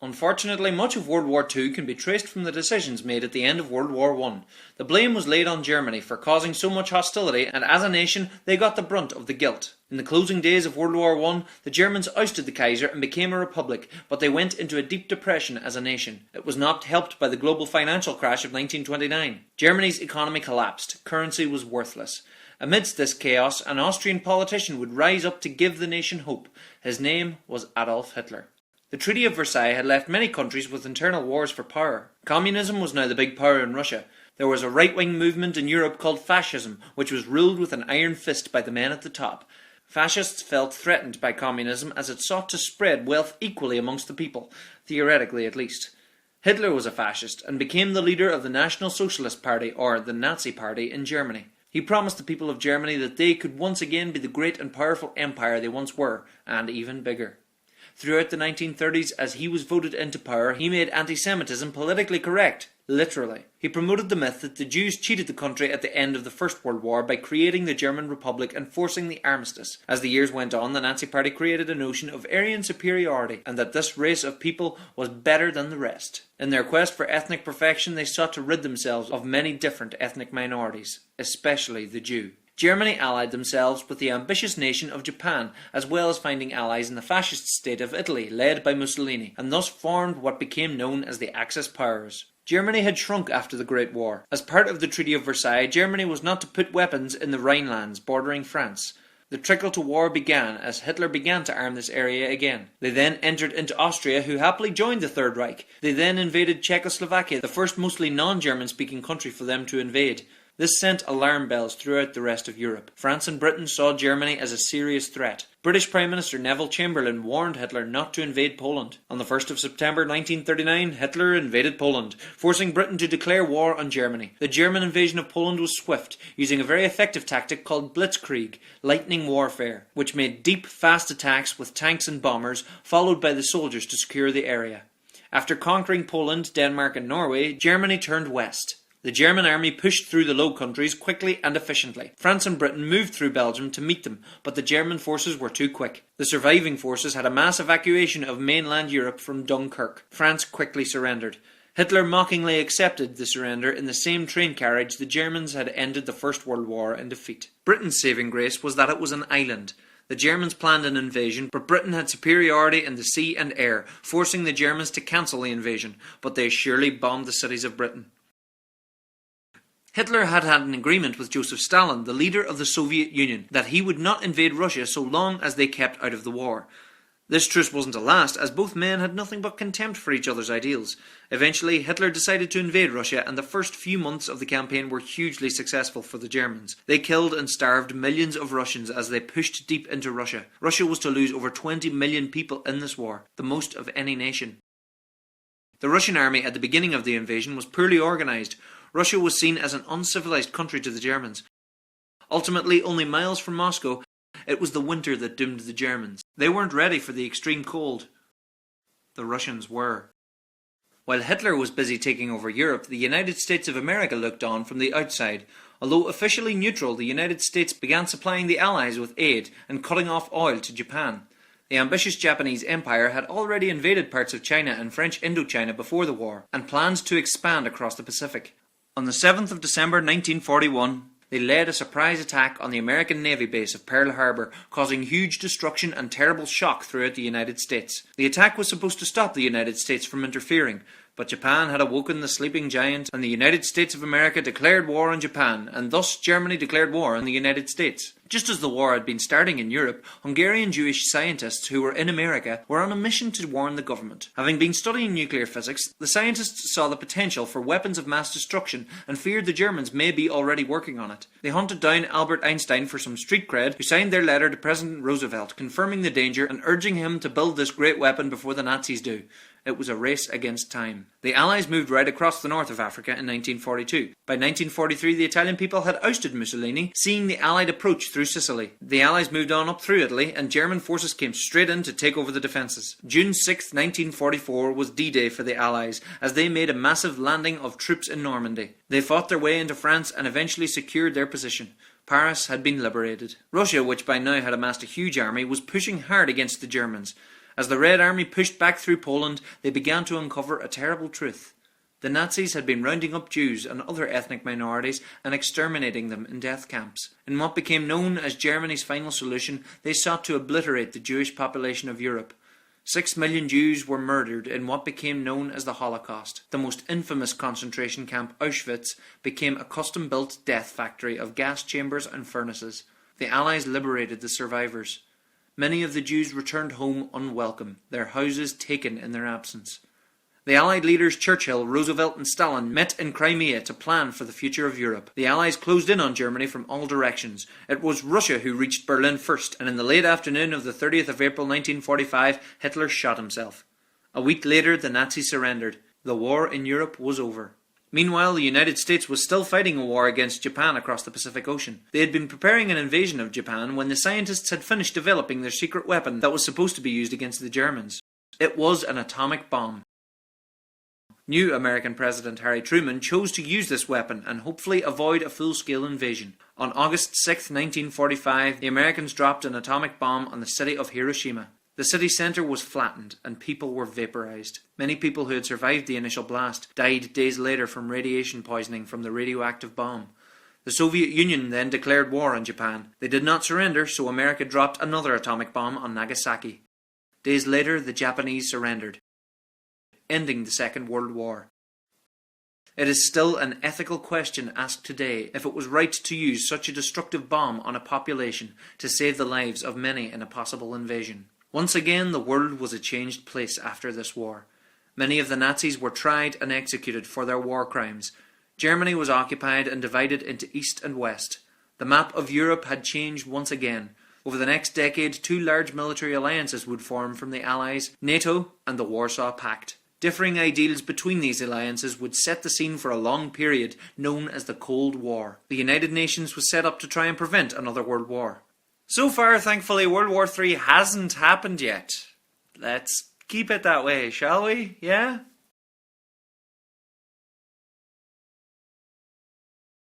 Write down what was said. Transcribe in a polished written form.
Unfortunately, much of World War II can be traced from the decisions made at the end of World War I. The blame was laid on Germany for causing so much hostility, and as a nation, they got the brunt of the guilt. In the closing days of World War I, the Germans ousted the Kaiser and became a republic, but they went into a deep depression as a nation. It was not helped by the global financial crash of 1929. Germany's economy collapsed, currency was worthless. Amidst this chaos, an Austrian politician would rise up to give the nation hope. His name was Adolf Hitler. The Treaty of Versailles had left many countries with internal wars for power. Communism was now the big power in Russia. There was a right-wing movement in Europe called fascism, which was ruled with an iron fist by the men at the top. Fascists felt threatened by communism as it sought to spread wealth equally amongst the people, theoretically at least. Hitler was a fascist and became the leader of the National Socialist Party, or the Nazi Party, in Germany. He promised the people of Germany that they could once again be the great and powerful empire they once were, and even bigger. Throughout the 1930s, as he was voted into power, he made anti-Semitism politically correct, literally. He promoted the myth that the Jews cheated the country at the end of the First World War by creating the German Republic and forcing the armistice. As the years went on, the Nazi Party created a notion of Aryan superiority, and that this race of people was better than the rest. In their quest for ethnic perfection, they sought to rid themselves of many different ethnic minorities, especially the Jew. Germany allied themselves with the ambitious nation of Japan, as well as finding allies in the fascist state of Italy, led by Mussolini, and thus formed what became known as the Axis powers. Germany had shrunk after the Great War. As part of the Treaty of Versailles, Germany was not to put weapons in the Rhinelands bordering France. The trickle to war began as Hitler began to arm this area again. They then entered into Austria, who happily joined the Third Reich. They then invaded Czechoslovakia, the first mostly non-German speaking country for them to invade. This sent alarm bells throughout the rest of Europe. France and Britain saw Germany as a serious threat. British Prime Minister Neville Chamberlain warned Hitler not to invade Poland. On the 1st of September 1939, Hitler invaded Poland, forcing Britain to declare war on Germany. The German invasion of Poland was swift, using a very effective tactic called blitzkrieg, lightning warfare, which made deep, fast attacks with tanks and bombers, followed by the soldiers to secure the area. After conquering Poland, Denmark and Norway, Germany turned west. The German army pushed through the Low Countries quickly and efficiently. France and Britain moved through Belgium to meet them, but the German forces were too quick. The surviving forces had a mass evacuation of mainland Europe from Dunkirk. France quickly surrendered. Hitler mockingly accepted the surrender in the same train carriage the Germans had ended the First World War in defeat. Britain's saving grace was that it was an island. The Germans planned an invasion, but Britain had superiority in the sea and air, forcing the Germans to cancel the invasion, but they surely bombed the cities of Britain. Hitler had an agreement with Joseph Stalin, the leader of the Soviet Union, that he would not invade Russia so long as they kept out of the war. This truce wasn't to last, as both men had nothing but contempt for each other's ideals. Eventually, Hitler decided to invade Russia, and the first few months of the campaign were hugely successful for the Germans. They killed and starved millions of Russians as they pushed deep into Russia. Russia was to lose over 20 million people in this war, the most of any nation. The Russian army at the beginning of the invasion was poorly organised. Russia was seen as an uncivilized country to the Germans. Ultimately, only miles from Moscow, it was the winter that doomed the Germans. They weren't ready for the extreme cold. The Russians were. While Hitler was busy taking over Europe, the United States of America looked on from the outside. Although officially neutral, the United States began supplying the Allies with aid and cutting off oil to Japan. The ambitious Japanese Empire had already invaded parts of China and French Indochina before the war, and planned to expand across the Pacific. On the 7th of December 1941, they led a surprise attack on the American Navy base of Pearl Harbor, causing huge destruction and terrible shock throughout the United States. The attack was supposed to stop the United States from interfering, but Japan had awoken the sleeping giant, and the United States of America declared war on Japan, and thus Germany declared war on the United States. Just as the war had been starting in Europe, Hungarian Jewish scientists who were in America were on a mission to warn the government. Having been studying nuclear physics, the scientists saw the potential for weapons of mass destruction and feared the Germans may be already working on it. They hunted down Albert Einstein for some street cred, who signed their letter to President Roosevelt confirming the danger and urging him to build this great weapon before the Nazis do. It was a race against time. The Allies moved right across the north of Africa in 1942. By 1943, the Italian people had ousted Mussolini, seeing the Allied approach through Sicily. The Allies moved on up through Italy, and German forces came straight in to take over the defences. June 6, 1944 was D-Day for the Allies, as they made a massive landing of troops in Normandy. They fought their way into France and eventually secured their position. Paris had been liberated. Russia, which by now had amassed a huge army, was pushing hard against the Germans. As the Red Army pushed back through Poland, they began to uncover a terrible truth. The Nazis had been rounding up Jews and other ethnic minorities and exterminating them in death camps. In what became known as Germany's final solution, they sought to obliterate the Jewish population of Europe. 6 million Jews were murdered in what became known as the Holocaust. The most infamous concentration camp, Auschwitz, became a custom-built death factory of gas chambers and furnaces. The Allies liberated the survivors. Many of the Jews returned home unwelcome, their houses taken in their absence. The Allied leaders Churchill, Roosevelt and Stalin met in Crimea to plan for the future of Europe. The Allies closed in on Germany from all directions. It was Russia who reached Berlin first, and in the late afternoon of the 30th of April 1945, Hitler shot himself. A week later, the Nazis surrendered. The war in Europe was over. Meanwhile, the United States was still fighting a war against Japan across the Pacific Ocean. They had been preparing an invasion of Japan when the scientists had finished developing their secret weapon that was supposed to be used against the Germans. It was an atomic bomb. New American President Harry Truman chose to use this weapon and hopefully avoid a full-scale invasion. On August 6, 1945, the Americans dropped an atomic bomb on the city of Hiroshima. The city centre was flattened and people were vaporized. Many people who had survived the initial blast died days later from radiation poisoning from the radioactive bomb. The Soviet Union then declared war on Japan. They did not surrender, so America dropped another atomic bomb on Nagasaki. Days later, the Japanese surrendered, ending the Second World War. It is still an ethical question asked today if it was right to use such a destructive bomb on a population to save the lives of many in a possible invasion. Once again, the world was a changed place after this war. Many of the Nazis were tried and executed for their war crimes. Germany was occupied and divided into East and West. The map of Europe had changed once again. Over the next decade, 2 large military alliances would form from the Allies, NATO and the Warsaw Pact. Differing ideals between these alliances would set the scene for a long period known as the Cold War. The United Nations was set up to try and prevent another world war. So far, thankfully, World War III hasn't happened yet. Let's keep it that way, shall we? Yeah?